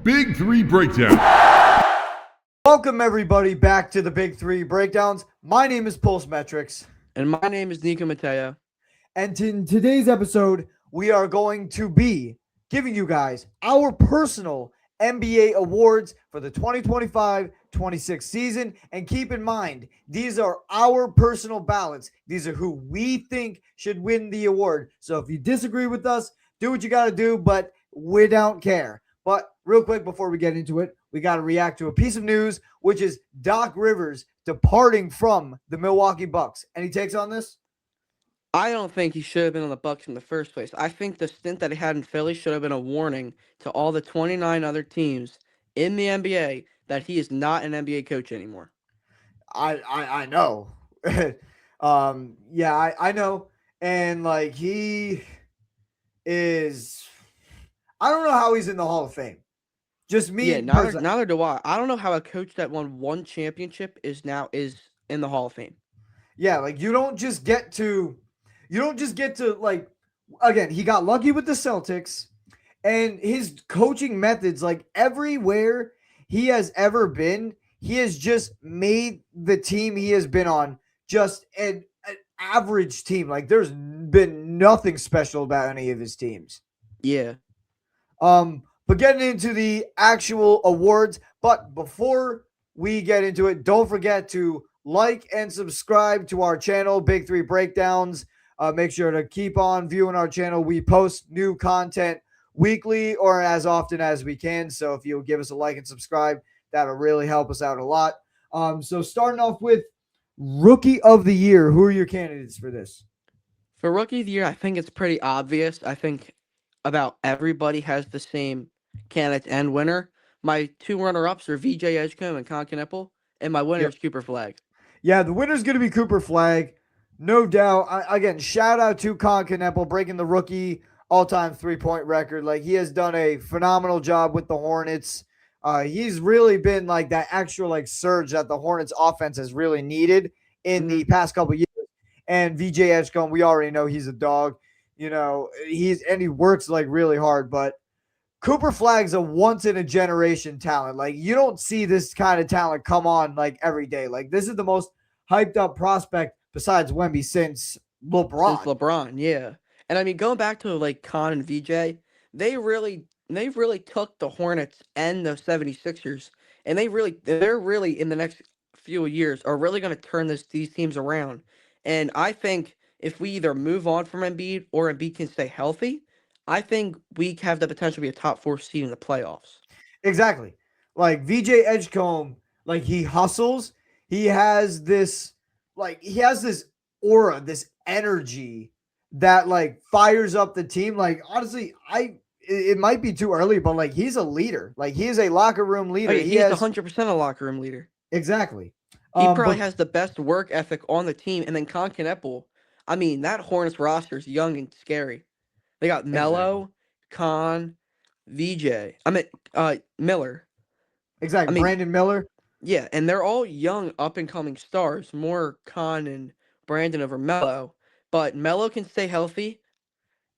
Big Three Breakdown. Welcome, everybody, back to the Big Three Breakdowns. My name is Pulse Metrics. And my name is Nico Mateo. And in today's episode, we are going to be giving you guys our personal NBA awards for the 2025-26 season. And keep in mind, these are our personal ballots. These are who we think should win the award. So if you disagree with us, do what you got to do, but we don't care. But real quick, before we get into it, we got to react to a piece of news, which is Doc Rivers departing from the Milwaukee Bucks. Any takes on this? I don't think he should have been on the Bucks in the first place. I think the stint that he had in Philly should have been a warning to all the 29 other teams in the NBA that he is not an NBA coach anymore. I know. I know. And like he is, I don't know how he's in the Hall of Fame. Just me. Yeah, neither do I. I don't know how a coach that won one championship is in the Hall of Fame. Yeah, like you don't just get to like, again, he got lucky with the Celtics and his coaching methods, like everywhere he has ever been, he has just made the team he has been on just an average team. Like there's been nothing special about any of his teams. Yeah. But getting into the actual awards, but before we get into it, don't forget to like and subscribe to our channel, Big Three Breakdowns. Make sure to keep on viewing our channel. We post new content weekly or as often as we can. So if you'll give us a like and subscribe, that'll really help us out a lot. So starting off with Rookie of the Year, who are your candidates for this? For Rookie of the Year, I think it's pretty obvious. I think about everybody has the same candidate and winner. My two runner-ups are VJ Edgecombe and Con Kneppel, and my winner is Cooper Flagg. Yeah, the winner's going to be Cooper Flagg, no doubt. Again, shout out to Con Kneppel breaking the rookie all-time three-point record. Like, he has done a phenomenal job with the Hornets. He's really been like that extra like surge that the Hornets offense has really needed in the past couple of years. And VJ Edgecombe, we already know he's a dog. You know, he works like really hard, but Cooper Flagg's a once in a generation talent. Like you don't see this kind of talent come on like every day. Like this is the most hyped up prospect besides Wemby since LeBron. Yeah. And I mean, going back to like Con and VJ, they really took the Hornets and the 76ers, and they're really in the next few years are really going to turn these teams around. And I think if we either move on from Embiid or Embiid can stay healthy, I think we have the potential to be a top 4 seed in the playoffs. Exactly. Like VJ Edgecombe, like he hustles. He has this aura, this energy that like fires up the team. Like honestly, it might be too early, but like he's a leader. Like he is a locker room leader. Oh, yeah, he is 100% a locker room leader. Exactly. He probably has the best work ethic on the team. And then Con Kneppel, I mean, that Hornets roster is young and scary. They got Melo, Con, VJ. Miller. Exactly. Brandon Miller. Yeah, and they're all young, up-and-coming stars. More Con and Brandon over Melo. But Melo can stay healthy.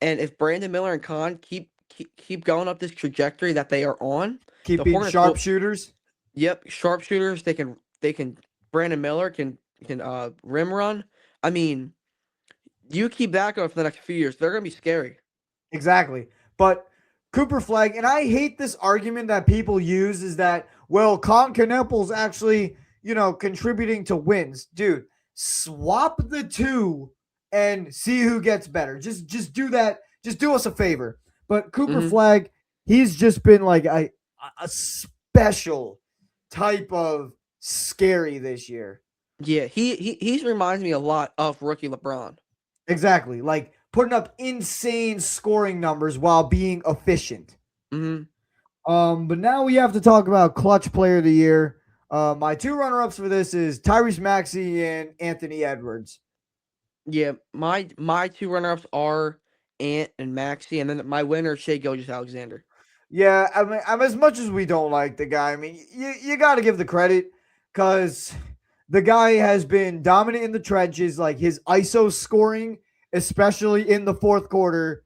And if Brandon Miller and Con keep going up this trajectory that they are on. Keep being sharpshooters. Yep, sharpshooters. They can Brandon Miller can rim run. I mean, you keep that going for the next few years, they're going to be scary. Exactly. But Cooper Flagg, and I hate this argument that people use is that, well, Con Kneppel's actually, contributing to wins. Dude, swap the two and see who gets better. Just do that. Just do us a favor. But Cooper Flagg, he's just been like a special type of scary this year. Yeah, he reminds me a lot of rookie LeBron. Exactly. Like putting up insane scoring numbers while being efficient. But now we have to talk about clutch player of the year. My two runner-ups for this is Tyrese Maxey and Anthony Edwards. Yeah, my two runner-ups are Ant and Maxey, and then my winner is Shai Gilgeous-Alexander. Yeah, I mean, as much as we don't like the guy, I mean, you got to give the credit because the guy has been dominant in the trenches. Like his ISO scoring, especially in the fourth quarter,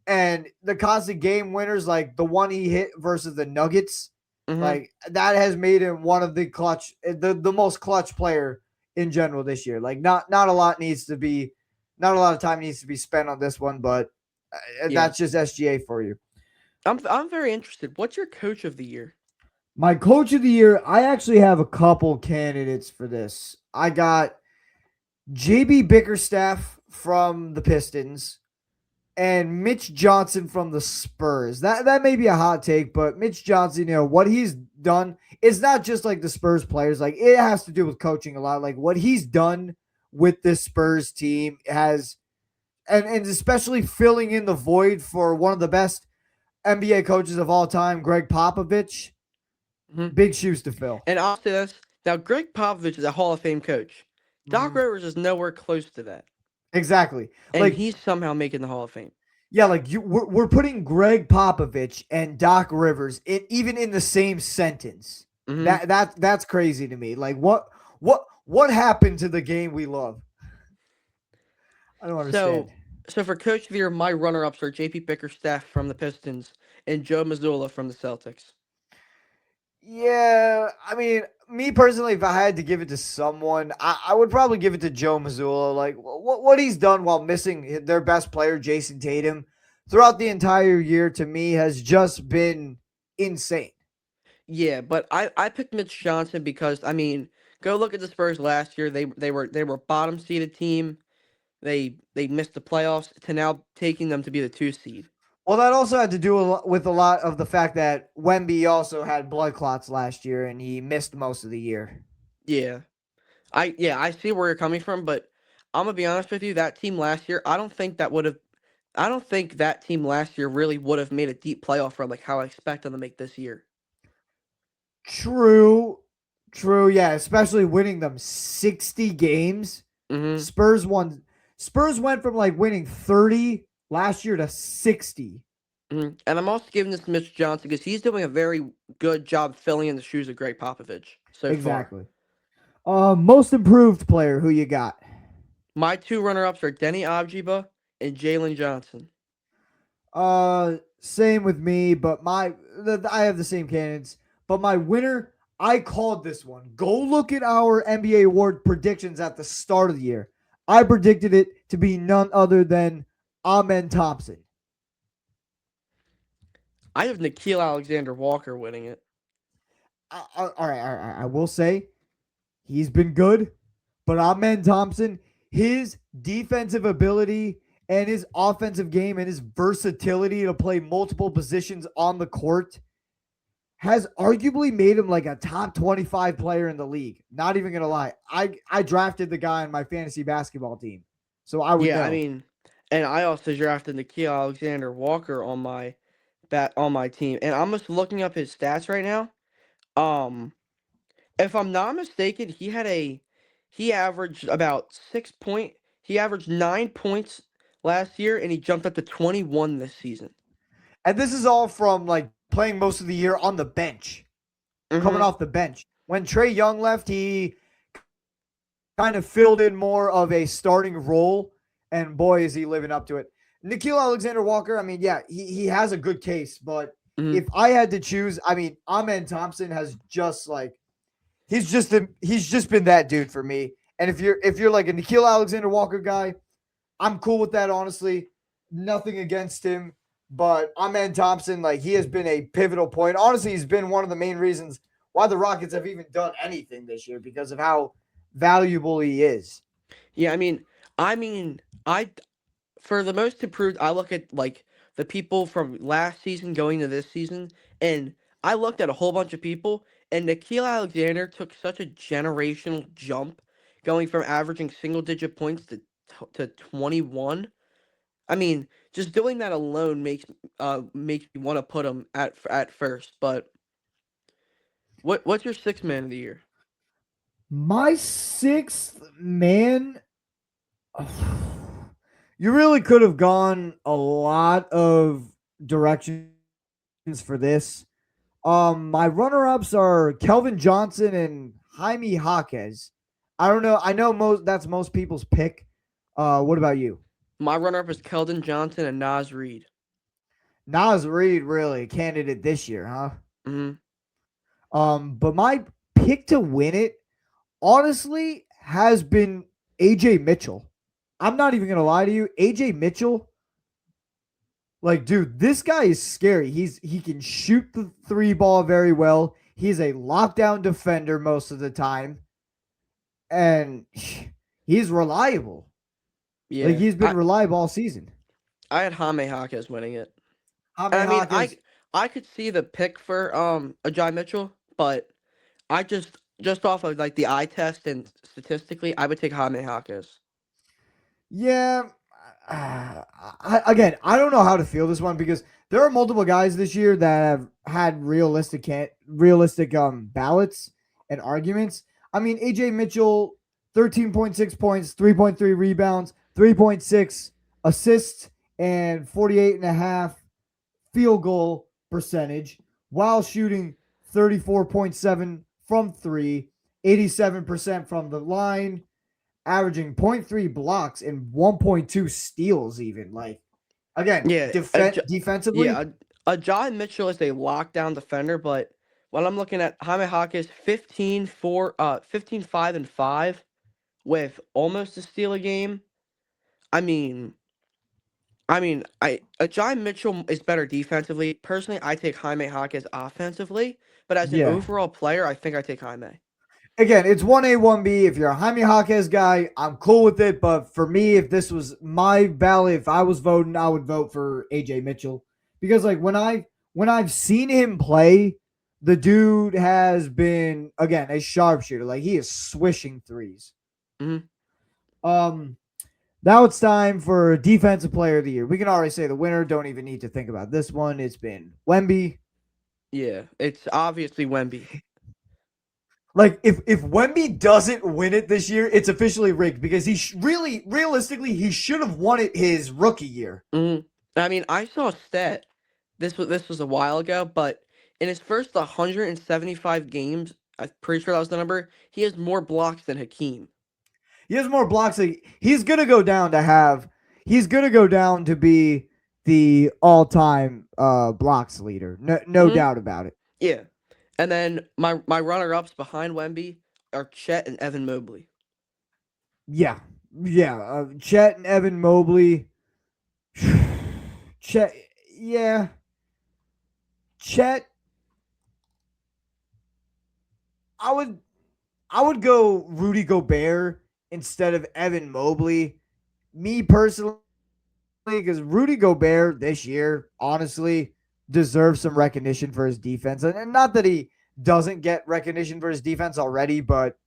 and the constant game winners, like the one he hit versus the Nuggets, Hmm. like that has made him one of the clutch, the most clutch player in general this year. Like not a lot needs to be, not a lot of time needs to be spent on this one, but Yeah. that's just SGA for you. I'm very interested. What's your coach of the year? My coach of the year, I actually have a couple candidates for this. I got JB Bickerstaff from the Pistons and Mitch Johnson from the Spurs. That may be a hot take, but Mitch Johnson, what he's done, it's not just like the Spurs players. Like it has to do with coaching a lot. Like what he's done with this Spurs team has, and especially filling in the void for one of the best NBA coaches of all time, Greg Popovich. Hmm. Big shoes to fill. And I'll say this now: Greg Popovich is a Hall of Fame coach. Doc Mhm. Rivers is nowhere close to that, Exactly. and Like he's somehow making the Hall of Fame. yeah, like we're putting Greg Popovich and Doc Rivers even in the same sentence. Hmm. That's crazy to me. Like what happened to the game we love? I don't understand. So, so for coach of the year, my runner-ups are J.P. Bickerstaff from the Pistons and Joe Mazzulla from the Celtics. Yeah, I mean, me personally, if I had to give it to someone, I would probably give it to Joe Mazzulla. Like what he's done while missing their best player, Jason Tatum, throughout the entire year, to me has just been insane. Yeah, but I picked Mitch Johnson because I mean, go look at the Spurs last year. They were bottom seeded team. They missed the playoffs to now taking them to be the 2 seed. Well, that also had to do with a lot of the fact that Wemby also had blood clots last year and he missed most of the year. Yeah. I see where you're coming from, but I'm gonna be honest with you, that team last year, I don't think that team last year really would have made a deep playoff run like how I expect them to make this year. True, true, yeah, especially winning them 60 games. Hmm. Spurs won. Spurs went from like winning 30 last year to 60. Hmm. And I'm also giving this to Mitch Johnson because he's doing a very good job filling in the shoes of Greg Popovich so far. Exactly. Most improved player, who you got? My two runner-ups are Denny Abjiba and Jalen Johnson. Same with me, but I have the same candidates. But my winner, I called this one. Go look at our NBA award predictions at the start of the year. I predicted it to be none other than Amen Thompson. I have Nikhil Alexander Walker winning it. All right. I will say he's been good, but Amen Thompson, his defensive ability and his offensive game and his versatility to play multiple positions on the court has arguably made him like a top 25 player in the league. Not even gonna lie. I drafted the guy on my fantasy basketball team. So I would Yeah, I know. mean, and I also drafted Nikhil Alexander Walker on my team, and I'm just looking up his stats right now. Um, if I'm not mistaken, he averaged about 6 point. He averaged 9 points last year, and he jumped up to 21 this season. And this is all from like playing most of the year on the bench, coming Mm-hmm. off the bench. When Trey Young left, he kind of filled in more of a starting role, and boy, is he living up to it. Nikhil Alexander Walker, I mean, yeah, he has a good case, but Mm-hmm. if I had to choose, I mean, Amen Thompson has just like he's just been that dude for me. And if you're like a Nikhil Alexander Walker guy, I'm cool with that. Honestly, nothing against him, but Amen Thompson, like he has been a pivotal point. Honestly, he's been one of the main reasons why the Rockets have even done anything this year because of how valuable he is. Yeah, I mean, I for the most improved, I look at like the people from last season going to this season, and I looked at a whole bunch of people, and Nikhil Alexander took such a generational jump, going from averaging single digit points to 21. I mean, just doing that alone makes me want to put him at first. But what's your sixth man of the year? My sixth man, you really could have gone a lot of directions for this. My runner-ups are Kelvin Johnson and Jaime Jaquez. I don't know. I know that's most people's pick. What about you? My runner up is Keldon Johnson and Nas Reed. Nas Reed really candidate this year, huh? Hmm. But my pick to win it, honestly, has been AJ Mitchell. I'm not even gonna lie to you. AJ Mitchell, like, dude, this guy is scary. He can shoot the three ball very well. He's a lockdown defender most of the time, and he's reliable. Like, Yeah, he's been reliable all season. I had Jaime Jaquez winning it. And Jaime I mean, Hawkins, I could see the pick for Ajay Mitchell, but I just off of like the eye test and statistically, I would take Jaime Jaquez. yeah. Again, I don't know how to feel this one because there are multiple guys this year that have had realistic ballots and arguments. I mean, AJ Mitchell, 13.6 points, 3.3 rebounds, 3.6 assists, and 48.5 field goal percentage while shooting 34.7 from three, 87% from the line, averaging zero point 0.3 blocks and 1.2 steals, even. Like, again, Yeah, defensively, yeah, Ajay Mitchell is a lockdown defender, but when I'm looking at Jaime Jaquez, 15, 5, and 5 with almost a steal a game. I mean, I Ajay Mitchell is better defensively. Personally, I take Jaime Jaquez offensively, but as an yeah. overall player, I think I take Jaime. Again, it's 1A, 1B. If you're a Jaime Jaquez guy, I'm cool with it. But for me, if this was my ballot, if I was voting, I would vote for AJ Mitchell. Because like when I've seen him play, the dude has been again a sharpshooter. Like he is swishing threes. Hmm. Um Now it's time for defensive player of the year. We can already say the winner. Don't even need to think about this one. It's been Wemby. Yeah, it's obviously Wemby. Like if Wemby doesn't win it this year, it's officially rigged because really realistically he should have won it his rookie year. Hmm. I mean, I saw a stat. This was a while ago, but in his first 175 games, I'm pretty sure that was the number. He has more blocks than Hakeem. He has more blocks. He's gonna go down to have. He's gonna go down to be the all-time blocks leader. No Hmm. doubt about it. Yeah, and then my runner-ups behind Wemby are Chet and Evan Mobley. Yeah, yeah. Chet and Evan Mobley. Chet, yeah. Chet. I would I would go Rudy Gobert instead of Evan Mobley. Me personally, because Rudy Gobert this year, honestly, deserves some recognition for his defense. And not that he doesn't get recognition for his defense already, but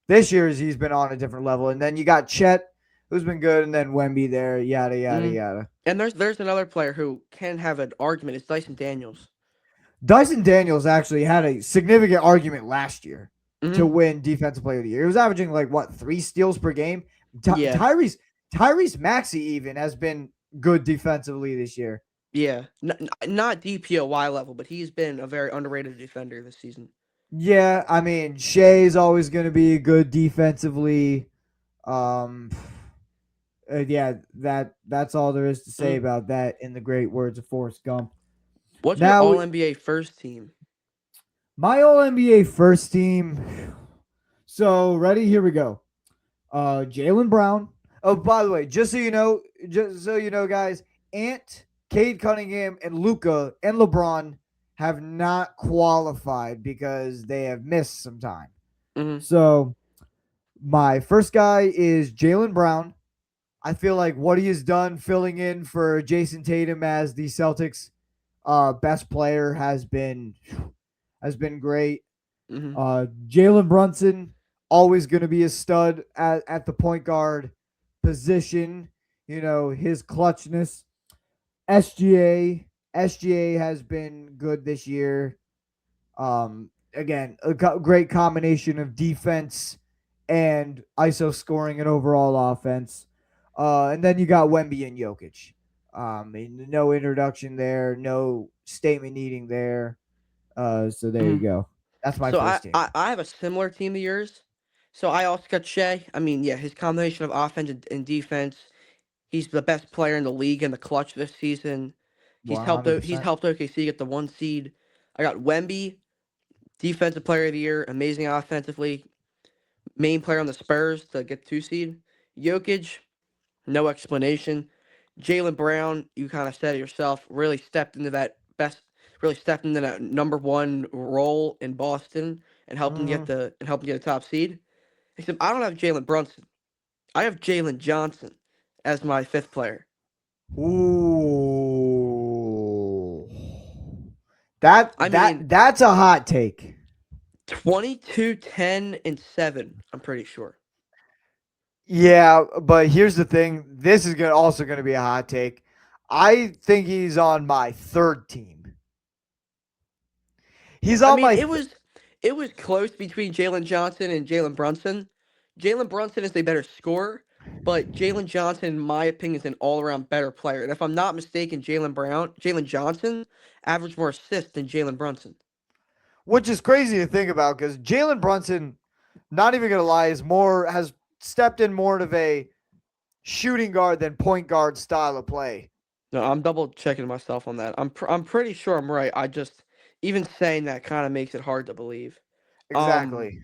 this year he's been on a different level. And then you got Chet, who's been good, and then Wemby there, yada, yada, Mm. yada. And there's another player who can have an argument. It's Dyson Daniels. Dyson Daniels actually had a significant argument last year to Hmm. win Defensive Player of the Year. He was averaging like what 3 steals per game. Yeah, Tyrese Maxey even has been good defensively this year. yeah. Not DPOY level, but he's been a very underrated defender this season. Yeah, I mean Shea's always going to be good defensively. Um, yeah, that's all there is to say Mm. about that. In the great words of Forrest Gump. What's your Now, All NBA first team? my All NBA first team. So ready? Here we go. Jaylen Brown. Oh, by the way, just so you know, guys, Ant, Cade Cunningham, and Luca and LeBron have not qualified because they have missed some time. Hmm. So my first guy is Jaylen Brown. I feel like what he has done filling in for Jason Tatum as the Celtics best player has been great. Hmm. Jalen Brunson, always going to be a stud at the point guard position. You know, his clutchness. SGA has been good this year. Again, a great combination of defense and ISO scoring and overall offense. And then you got Wemby and Jokic. No introduction there, no statement needing there. So there you Hmm. go. That's my So first team. I have a similar team to yours. So I also got Shea. I mean, yeah, his combination of offense and defense. He's the best player in the league in the clutch this season. He's 100%. helped OKC get the 1 seed. I got Wemby, defensive player of the year, amazing offensively, main player on the Spurs to get 2 seed. Jokic, no explanation. Jalen Brown, you kind of said it yourself, really stepped into that #1 role in Boston and Mhm. helped him get a top seed. Except I don't have Jalen Brunson. I have Jalen Johnson as my 5th player. Ooh. That I that mean, that's a hot take. 22, 10, and 7, I'm pretty sure. Yeah, but here's the thing. This is also gonna be a hot take. I think he's on my third team. He's I on mean, my it was close between Jalen Johnson and Jalen Brunson. Jalen Brunson is a better scorer, but Jalen Johnson, in my opinion, is an all-around better player. And if I'm not mistaken, Jalen Johnson averaged more assists than Jalen Brunson. which is crazy to think about because Jalen Brunson, not even gonna lie, has stepped in more of a shooting guard than point guard style of play. No, I'm double checking myself on that. I'm pretty sure I'm right. I just even saying that kind of makes it hard to believe. Um, Exactly.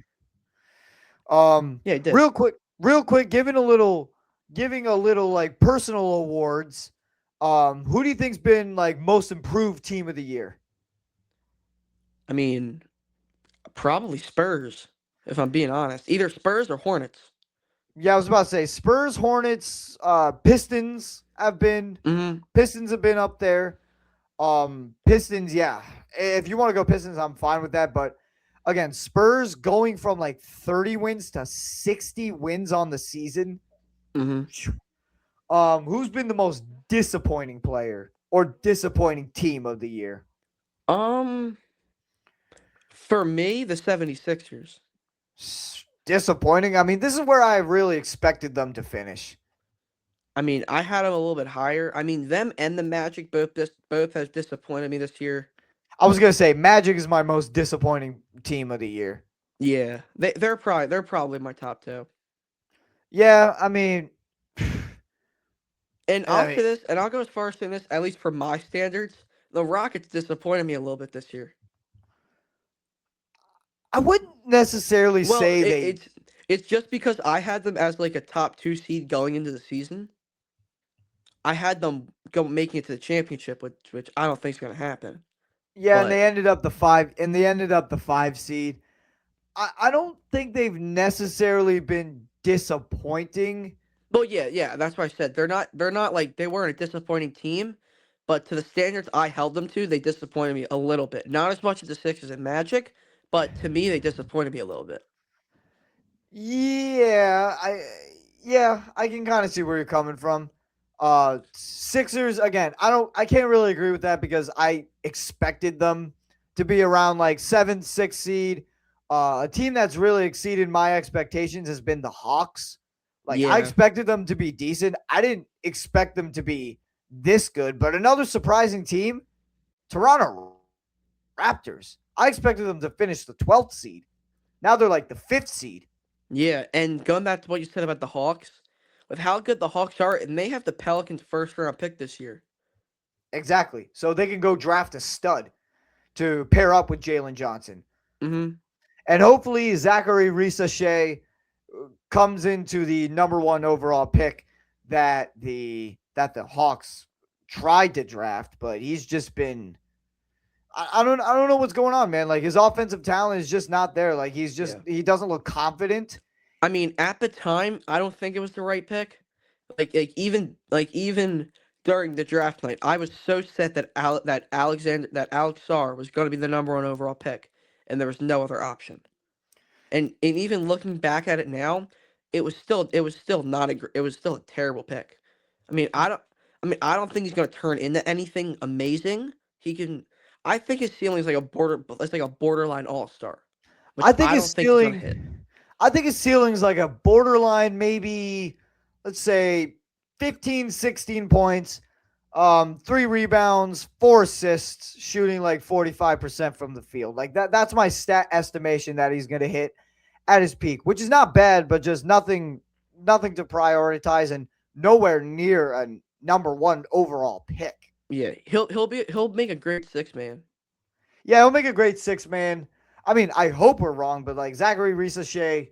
yeah, he did. Real quick, giving a little like personal awards. Who do you think's been like most improved team of the year? I mean, probably Spurs, if I'm being honest. Either Spurs or Hornets. Yeah, I was about to say Spurs, Hornets, Hmm. Pistons have been up there. Pistons, yeah. If you want to go Pistons, I'm fine with that. But again, Spurs going from like 30 wins to 60 wins on the season. Hmm. Who's been the most disappointing player or disappointing team of the year? Um, for me, the 76ers. Disappointing. I mean, this is where I really expected them to finish. I mean, I had them a little bit higher. I mean, them and the Magic both has disappointed me this year. I was gonna say Magic is my most disappointing team of the year. Yeah, they're probably my top two. Yeah, I mean, And I I'll mean, say this, and I'll go as far as saying this, at least for my standards, the Rockets disappointed me a little bit this year. I wouldn't necessarily Well, say they. it's just because I had them as like a top 2 seed going into the season. I had them go making it to the championship, which I don't think is going to happen. Yeah, and But they ended up the 5 seed. I don't think they've necessarily been disappointing. yeah, that's why I said they're not like they weren't a disappointing team, but to the standards I held them to, they disappointed me a little bit. Not as much as the Sixers and Magic, but to me they disappointed me a little bit. Yeah, I can kind of see where you're coming from. Sixers again. I can't really agree with that because I expected them to be around like 7, 6 seed. A team that's really exceeded my expectations has been the Hawks. Like I Yeah. expected them to be decent. I didn't expect them to be this good. But another surprising team, Toronto Raptors. I expected them to finish the 12th seed. Now they're like the 5th seed. Yeah, and going back to what you said about the Hawks, with how good the Hawks are, and they have the Pelicans' first round pick this year. Exactly. So they can go draft a stud to pair up with Jalen Johnson. Hmm. And hopefully Zachary Risachet comes into the #1 overall pick that the Hawks tried to draft, but he's just been I don't know what's going on, man. Like his offensive talent is just not there. Like Yeah. he doesn't look confident. I mean, at the time, I don't think it was the right pick. Even during the draft night, I was so set that Alex Sarr was going to be the #1 overall pick, and there was no other option. And even looking back at it now, it was still not it was still a terrible pick. I mean, I don't think he's going to turn into anything amazing. He can. I think his ceiling is like a borderline all-star, which I think I his don't think he's going to hit. ceiling I think his ceiling's like a borderline, maybe let's say 15, 16 points, 3 rebounds, 4 assists, shooting like 45% from the field. Like that's my stat estimation that he's gonna hit at his peak, which is not bad, but just nothing to prioritize and nowhere near a #1 overall pick. Yeah, he'll make a great six man. Yeah, he'll make a great six man. I mean, I hope we're wrong, but like Zachary Shea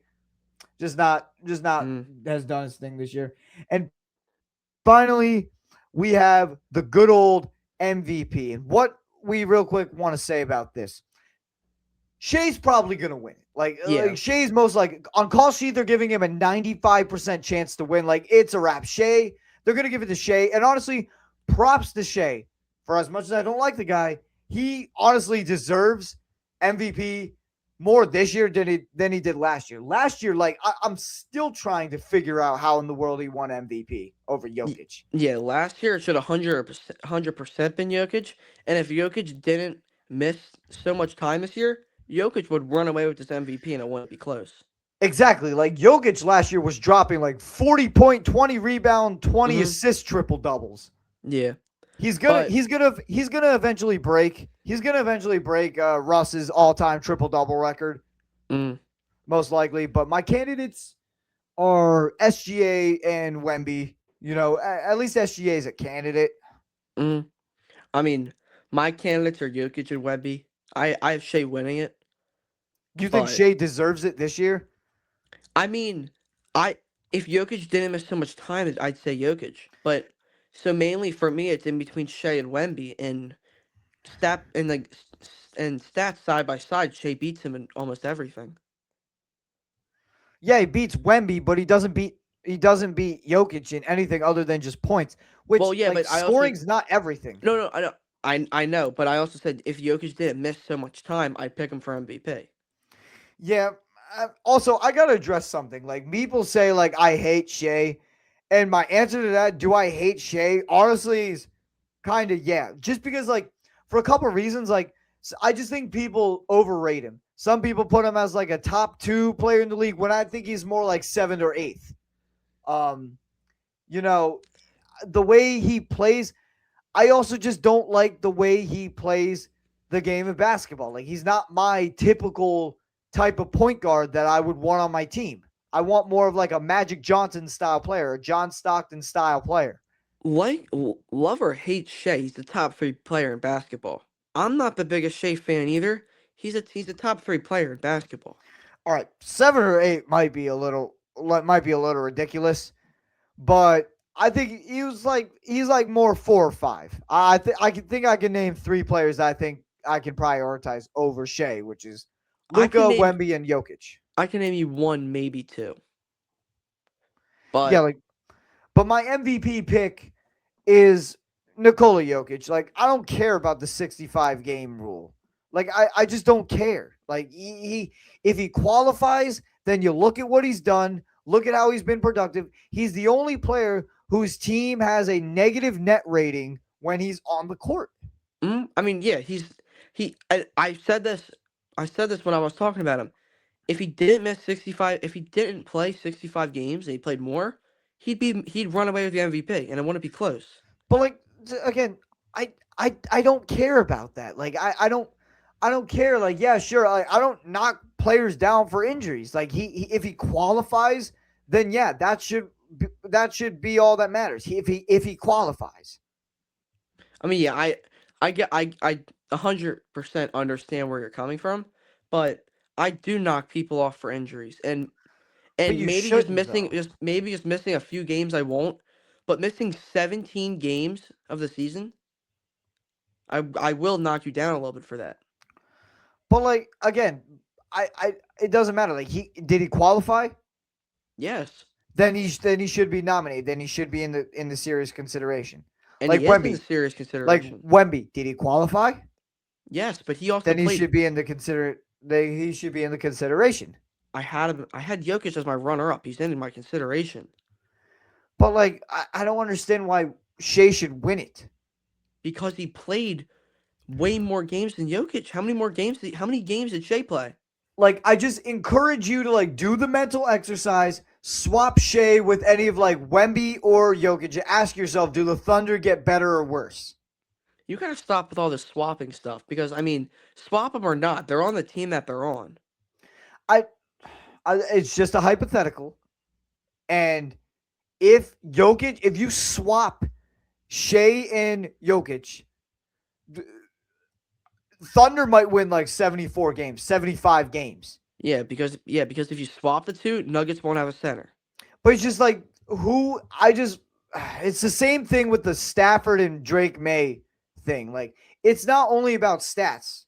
just not Mm, has done his thing this year. And finally, we have the good old MVP. And what we real quick want to say about this. Shea's probably gonna win. yeah, Like Shea's most like on call sheet, they're giving him a 95% chance to win. Like it's a wrap. Shea, they're gonna give it to Shea. And honestly, props to Shea. For as much as I don't like the guy, he honestly deserves MVP more this year than he did last year. Last year, like I'm still trying to figure out how in the world he won MVP over y- Jokic. yeah. Last year it should 100% been Jokic, and if Jokic didn't miss so much time this year, Jokic would run away with this MVP, and it wouldn't be close. Exactly. Like Jokic last year was dropping like 40 point, 20 rebound, 20 Hmm. assist triple doubles. Yeah, He's gonna but he's gonna he's gonna eventually break Russ's all-time triple double record, mm, most likely. But my candidates are SGA and Wemby. You know, at least SGA is a candidate. mm, I mean, my candidates are Jokic and Wemby. I have Shea winning it, Do you think but Shea deserves it this year? I mean, I if Jokic didn't miss so much time, I'd say Jokic. But so mainly for me, it's in between Shea and Wemby, and and stats side by side, Shea beats him in almost everything. Yeah, he beats Wemby, but he doesn't beat Jokic in anything other than just points. Well, Which yeah, like but I also scoring's not everything. no, I know, I know, but I also said if Jokic didn't miss so much time, I'd pick him for MVP. Yeah. Also, I gotta address something. Like people say, like I hate Shea, and my answer to that, do I hate Shea? Honestly, is kind of yeah. Just because, like, for a couple of reasons, like I just think people overrate him. Some people put him as like a top two player in the league when I think he's more like seventh or eighth. Um, you know, the way he plays, I also just don't like the way he plays the game of basketball. Like he's not my typical type of point guard that I would want on my team. I want more of like a Magic Johnson style player, a John Stockton style player. Love or hate Shea, he's the top three player in basketball. I'm not the biggest Shea fan either. He's a top three player in basketball. All right, seven or eight might be a little ridiculous, but I think he's like more 4 or 5. I can name 3 players that I think I can prioritize over Shea, which is I Luca, can name Wemby, and Jokic. I can name you one, maybe two. Yeah, But but my MVP pick is Nikola Jokic. Like, I don't care about the 65 game rule. Like, I just don't care. Like, if he qualifies, then you look at what he's done, look at how he's been productive. He's the only player whose team has a negative net rating when he's on the court. I mean, yeah, I said this when I was talking about him. If he didn't miss 65, if he didn't play 65 games and he played more, he'd run away with the MVP and it wouldn't be close. But like again, I don't care about that. Like I don't care. Like yeah, sure. I don't knock players down for injuries. Like he if he qualifies, then yeah, that should be all that matters. If he qualifies. I mean, yeah, I 100% understand where you're coming from, but I do knock people off for injuries, But and you shouldn't though. maybe just missing a few games I won't, but missing 17 games of the season, I will knock you down a little bit for that. But like again, I it doesn't matter. Like he qualify? Yes, Then he should be nominated. Then he should be in the serious consideration. and Like he is in the Wemby. serious Like consideration. Wemby, did he qualify? Yes, but he also Then he played. should be in the he should be in the consideration. I had Jokic as my runner up. He's in my consideration But like I don't understand why Shea should win it. because he played way more games than Jokic. How many games did Shea play? Like I just encourage you to like do the mental exercise, swap Shea with any of like Wemby or Jokic. Ask yourself, do the Thunder get better or worse? You gotta stop with all this swapping stuff because I mean, swap them or not, they're on the team that they're on. I, it's just a hypothetical. And if you swap Shea and Jokic, Thunder might win like 74 games, 75 games. Because if you swap the two, Nuggets won't have a center. But it's just like it's the same thing with the Stafford and Drake May thing. Like, it's not only about stats.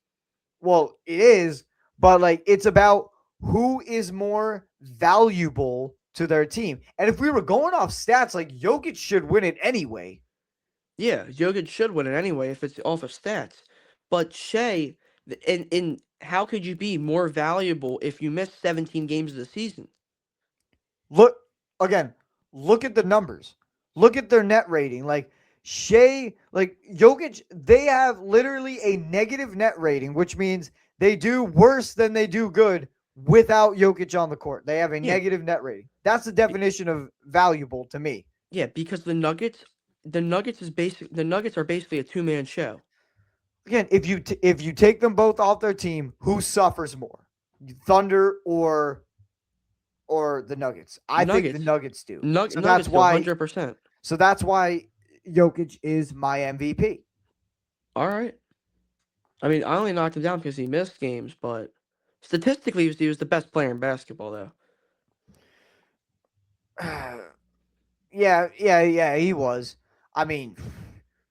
Well, it is, but like it's about who is more valuable to their team. And if we were going off stats, like Jokic should win it anyway. Yeah, Jokic should win it anyway if it's off of stats. But Shea, in how could you be more valuable if you miss 17 games of the season? Look at the numbers. Look at their net rating. Like Shea, like Jokic, they have literally a negative net rating, which means they do worse than they do good without Jokic on the court. They have a negative net rating. That's the definition of valuable to me. Yeah, because the Nuggets are basically a two-man show. Again, if you take them both off their team, who suffers more? Thunder or the Nuggets? I think the Nuggets do. So that's why 100%. So that's why Jokic is my MVP. All right. I mean, I only knocked him down because he missed games, but statistically, he was the best player in basketball, though. Yeah, he was. I mean,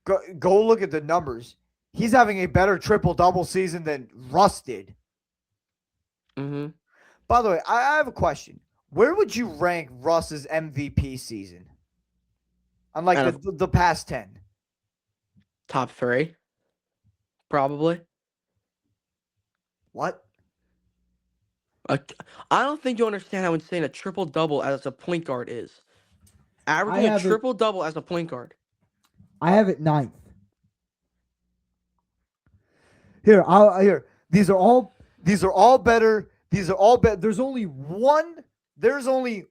go look at the numbers. He's having a better triple-double season than Russ did. Mm-hmm. By the way, I have a question. Where would you rank Russ's MVP season? Unlike the past 10. Top 3. Probably. What? I don't think you understand how insane a triple-double as a point guard is. Averaging a triple-double as a point guard. I have it 9th. Here. These are all better. These are all better. There's only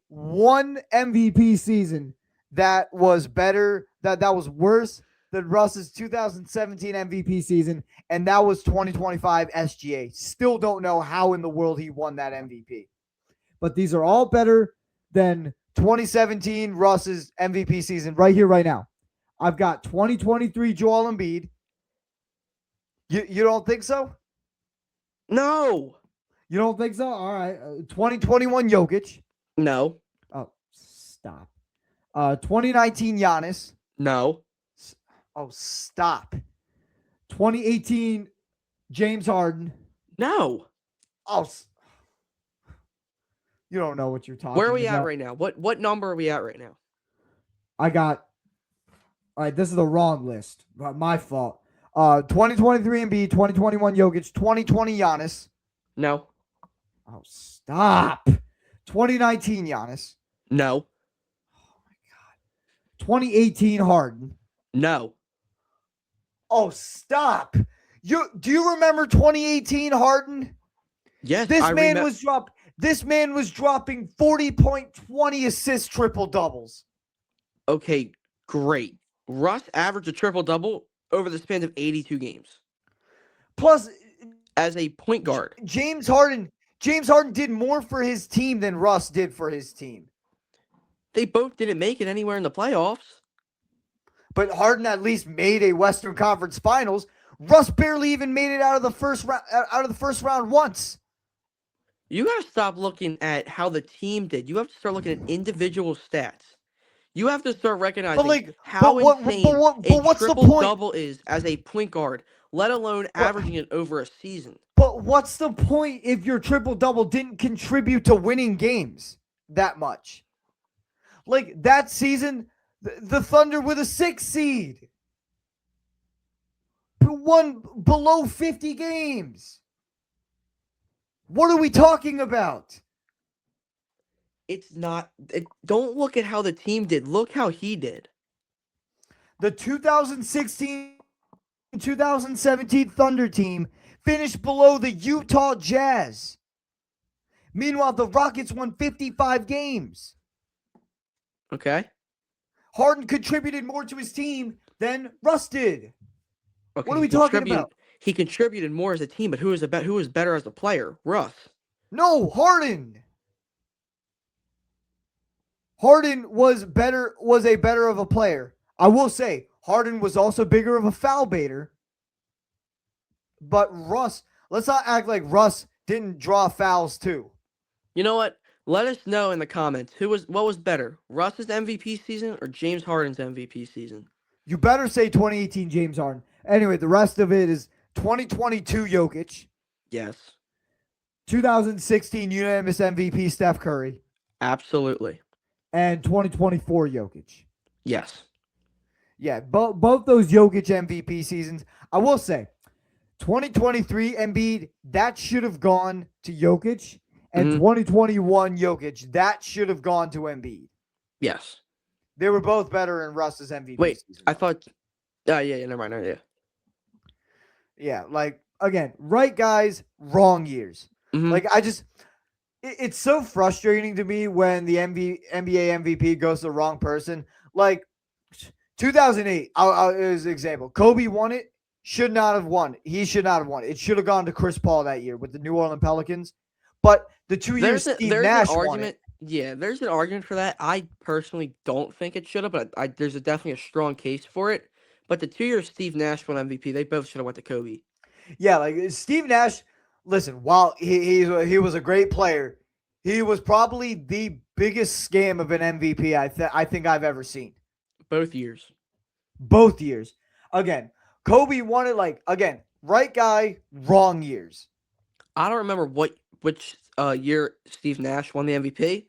one MVP season that was better, that was worse than Russ's 2017 MVP season, and that was 2025 SGA. Still don't know how in the world he won that MVP. But these are all better than 2017 Russ's MVP season right here, right now. I've got 2023 Joel Embiid. You don't think so? No. You don't think so? All right. 2021 Jokic. No. Oh, stop. 2019 Giannis. No. Oh, stop. 2018 James Harden. No. Oh, you don't know what you're talking about. Where are we at right now? What number are we at right now? All right, this is the wrong list. My fault. 2023 Embiid, 2021 Jokic, 2020 Giannis. No. Oh, stop. 2019 Giannis. No. Oh, my God. 2018 Harden. No. Oh, stop. Do you remember 2018 Harden? Yes. This man was dropping 40.20 assist triple doubles. Okay, great. Russ averaged a triple double over the span of 82 games. Plus, as a point guard, James Harden did more for his team than Russ did for his team. They both didn't make it anywhere in the playoffs. But Harden at least made a Western Conference Finals. Russ barely even made it out of the first round once. You got to stop looking at how the team did. You have to start looking at individual stats. You have to start recognizing how insane a triple-double is as a point guard, let alone averaging it over a season. But what's the point if your triple-double didn't contribute to winning games that much? Like, that season, the Thunder with a 6 seed won below 50 games. What are we talking about? It's not. Don't look at how the team did. Look how he did. The 2016-2017 Thunder team finished below the Utah Jazz. Meanwhile, the Rockets won 55 games. Okay. Harden contributed more to his team than Russ did. Okay, what are we talking about? He contributed more as a team, but who was better as a player? Russ. No, Harden. Harden was a better of a player. I will say, Harden was also bigger of a foul baiter. But Russ, let's not act like Russ didn't draw fouls too. You know what? Let us know in the comments what was better, Russ's MVP season or James Harden's MVP season. You better say 2018 James Harden. Anyway, the rest of it is 2022 Jokic, Yes, 2016 unanimous MVP Steph Curry, absolutely. and 2024 Jokic. Yes. Yeah, both those Jokic MVP seasons. I will say, 2023 Embiid, that should have gone to Jokic, and 2021 Jokic, that should have gone to Embiid. Yes. They were both better in Russ's MVP Wait, season. I thought. Yeah, never mind. Yeah. Yeah, like, again, right guys, wrong years. Mhm. Like, it's so frustrating to me when the NBA MVP goes to the wrong person. Like, 2008, as an example, Kobe won it, should not have won. He should not have won. It should have gone to Chris Paul that year with the New Orleans Pelicans. But the 2 years Steve Nash an won argument. it. Yeah, there's an argument for that. I personally don't think it should have, but there's definitely a strong case for it. But the 2 years Steve Nash won MVP, they both should have went to Kobe. Yeah, like Steve Nash, listen, while he was a great player, he was probably the biggest scam of an MVP I think I've ever seen. Both years. Both years. Again, Kobe won it again, right guy, wrong years. I don't remember which year Steve Nash won the MVP,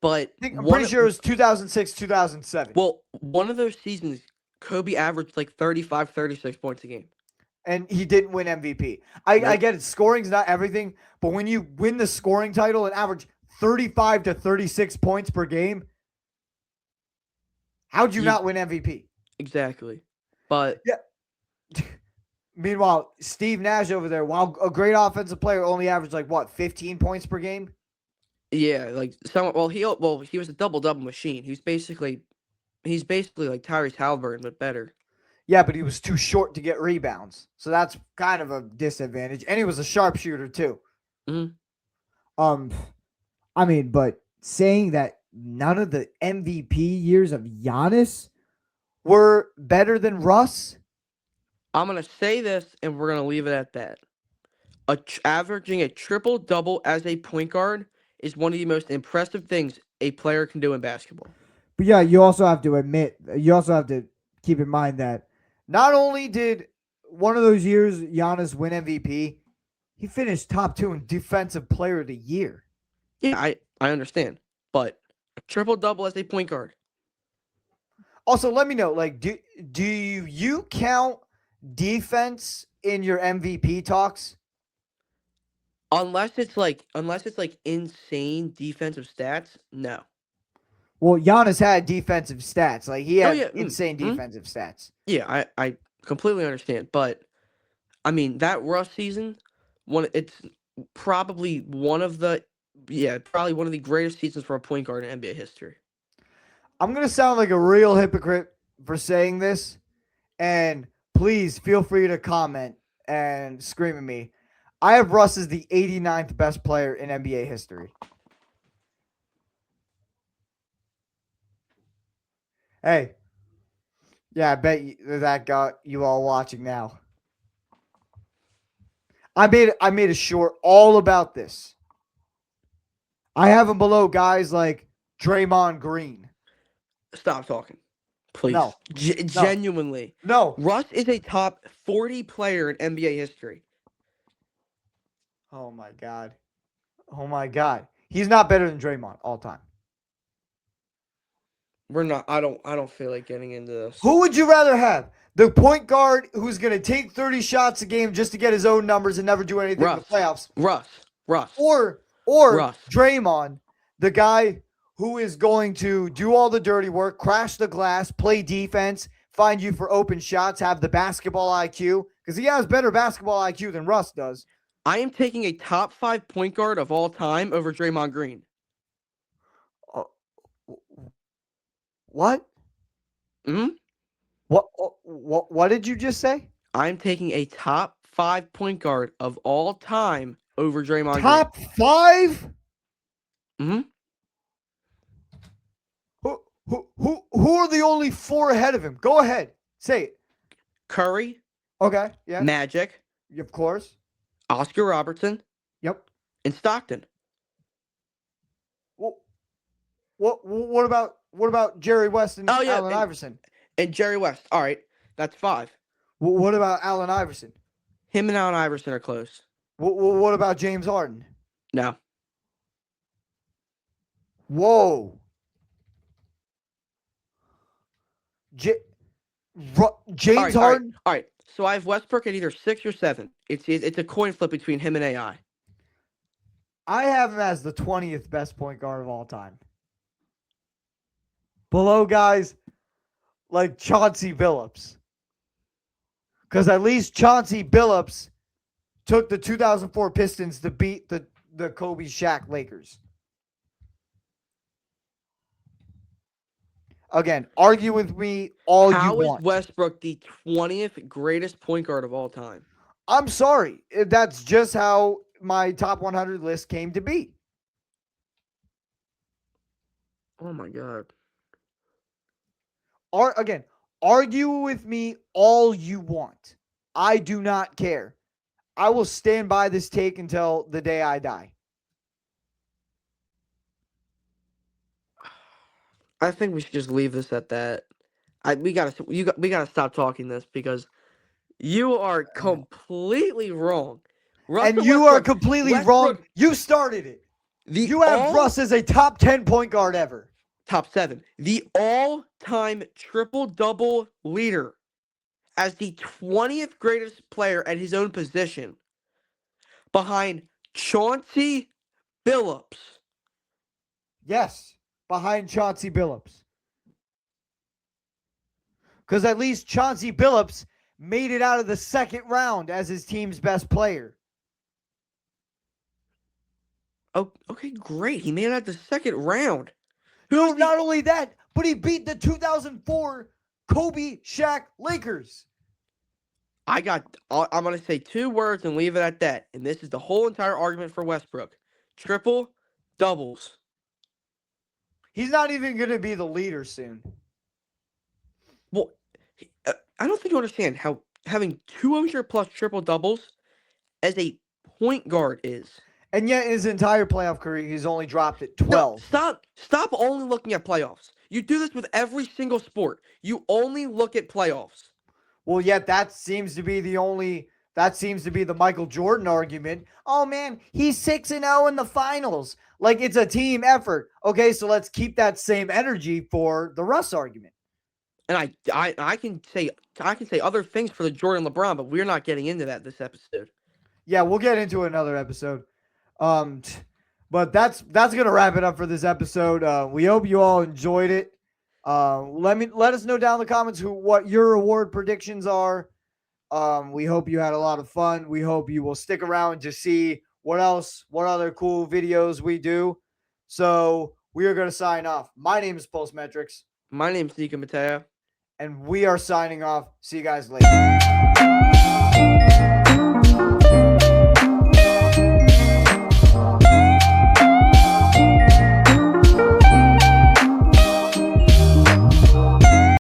but I'm pretty sure it was 2006, 2007. Well, one of those seasons, Kobe averaged like 35, 36 points a game. And he didn't win MVP. I get it. Scoring's not everything, but when you win the scoring title and average 35 to 36 points per game, how'd you not win MVP? Exactly. But yeah. Meanwhile, Steve Nash over there, while a great offensive player, only averaged 15 points per game? Yeah, he was a double-double machine. He's basically like Tyrese Halliburton, but better. Yeah, but he was too short to get rebounds. So that's kind of a disadvantage. And he was a sharpshooter too. Mm-hmm. I mean, but saying that none of the MVP years of Giannis were better than Russ? I'm going to say this, and we're going to leave it at that. Averaging a triple-double as a point guard is one of the most impressive things a player can do in basketball. But yeah, you also have to keep in mind that not only did one of those years Giannis win MVP, he finished top 2 in Defensive Player of the Year. Yeah, I understand. But a triple-double as a point guard. Also, let me know, do you count defense in your MVP talks? Unless it's insane defensive stats, no. Well, Giannis had defensive stats. He had insane Mm-hmm. defensive stats. Yeah, I completely understand. But I mean, that Russ season, it's probably one of the greatest seasons for a point guard in NBA history. I'm gonna sound like a real hypocrite for saying this, and please feel free to comment and scream at me. I have Russ as the 89th best player in NBA history. Hey, yeah, I bet that got you all watching now. I made a short all about this. I have him below guys like Draymond Green. Stop talking, please. No. Genuinely. No. Russ is a top 40 player in NBA history. Oh my God. Oh my God. He's not better than Draymond all time. We're not. I don't feel like getting into this. Who would you rather have? The point guard who's going to take 30 shots a game just to get his own numbers and never do anything in the playoffs. Russ. Or Russ. Draymond, the guy who is going to do all the dirty work, crash the glass, play defense, find you for open shots, have the basketball IQ, because he has better basketball IQ than Russ does. I am taking a top 5 point guard of all time over Draymond Green. What? Mm-hmm. What did you just say? I'm taking a top 5 point guard of all time over Draymond Green. Top 5? Mm-hmm. Who are the only 4 ahead of him? Go ahead. Say it. Curry, Okay. Yeah. Magic, Of course. Oscar Robertson, Yep. and Stockton. Well, what about Jerry West and Oh, yeah, Allen and- Iverson? And Jerry West. All right, that's 5. What about Allen Iverson? Him and Allen Iverson are close. What about James Harden? No. Whoa. James Harden. All right. So I have Westbrook at either 6 or 7. It's a coin flip between him and AI. I have him as the 20th best point guard of all time. Below guys like Chauncey Billups. Because at least Chauncey Billups took the 2004 Pistons to beat the Kobe Shaq Lakers. Again, argue with me all How you is want. Westbrook the 20th greatest point guard of all time? I'm sorry. That's just how my top 100 list came to be. Oh my God. Again, argue with me all you want. I do not care. I will stand by this take until the day I die. I think we should just leave this at that. We gotta stop talking this because you are completely wrong. And you are completely wrong. You started it. You have Russ as a top 10 point guard ever. Top 7. The all-time triple-double leader as the 20th greatest player at his own position behind Chauncey Billups. Yes, behind Chauncey Billups. Because at least Chauncey Billups made it out of the second round as his team's best player. Oh, okay, great. He made it out the second round. No, not only that, but he beat the 2004 Kobe Shaq Lakers. I'm going to say 2 words and leave it at that. And this is the whole entire argument for Westbrook. Triple doubles. He's not even going to be the leader soon. Well, I don't think you understand how having 200 plus triple doubles as a point guard is. And yet, his entire playoff career, he's only dropped at No, 12. stop only looking at playoffs. You do this with every single sport. You only look at playoffs. Well, yet that seems to be the Michael Jordan argument. Oh man, he's 6-0 in the finals. Like it's a team effort. Okay, so let's keep that same energy for the Russ argument. And I can say other things for the Jordan LeBron, but we're not getting into that this episode. Yeah, we'll get into another episode. But that's gonna wrap it up for this episode. We hope you all enjoyed it. Let us know down in the comments what your award predictions are. We hope you had a lot of fun. We hope you will stick around to see what other cool videos we do. So we are gonna sign off. My name is Pulse Metrics. My name's Nika Mateo. And we are signing off. See you guys later.